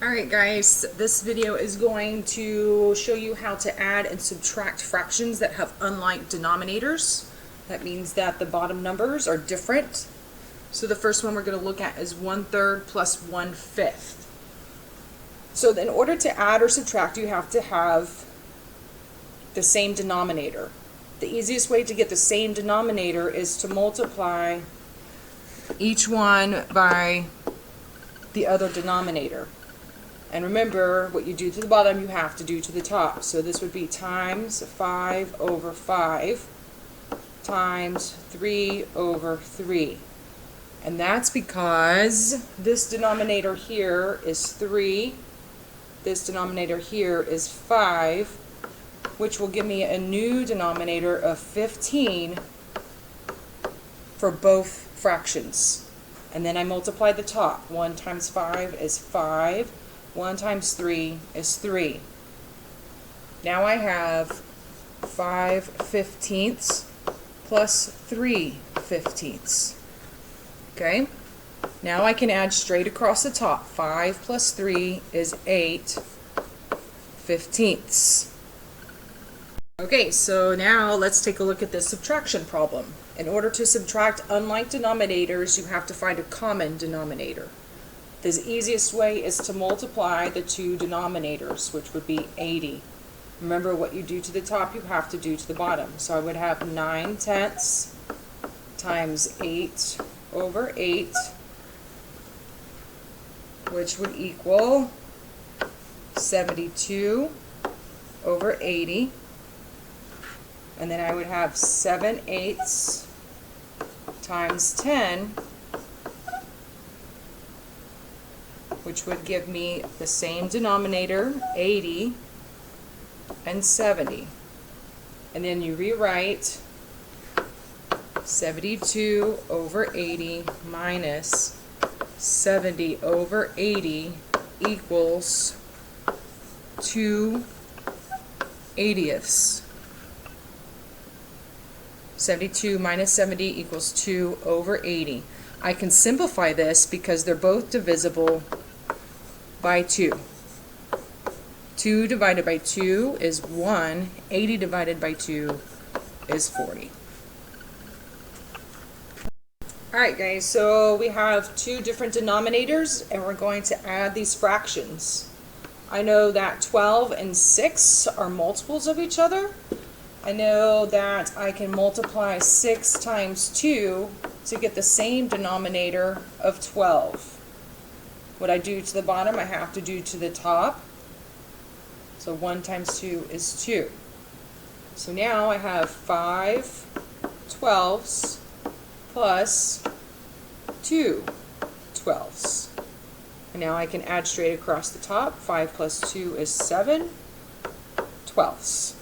Alright guys, this video is going to show you how to add and subtract fractions that have unlike denominators. That means that the bottom numbers are different. So the first one we're going to look at is 1/3 plus 1/5. So in order to add or subtract, you have to have the same denominator. The easiest way to get the same denominator is to multiply each one by the other denominator. And remember, what you do to the bottom, you have to do to the top. So this would be times 5 over 5 times 3 over 3. And that's because this denominator here is 3, this denominator here is 5, which will give me a new denominator of 15 for both fractions. And then I multiply the top. 1 times 5 is 5. 1 times 3 is 3. Now I have 5/15 plus 3/15. Okay? Now I can add straight across the top. 5 plus 3 is 8/15. Okay, so now let's take a look at this subtraction problem. In order to subtract unlike denominators, you have to find a common denominator. The easiest way is to multiply the two denominators, which would be 80. Remember, what you do to the top, you have to do to the bottom. So I would have 9/10 times 8 over 8, which would equal 72 over 80. And then I would have 7/8 times 10, which would give me the same denominator, 80 and 70. And then you rewrite 72 over 80 minus 70 over 80 equals 2/80. 72 minus 70 equals 2 over 80. I can simplify this because they're both divisible by 2. 2 divided by 2 is 1. 80 divided by 2 is 40. Alright guys, so we have two different denominators and we're going to add these fractions. I know that 12 and 6 are multiples of each other. I know that I can multiply 6 times 2 to get the same denominator of 12. What I do to the bottom, I have to do to the top. So 1 times 2 is 2. So now I have 5/12 plus 2/12. And now I can add straight across the top. 5 plus 2 is 7/12.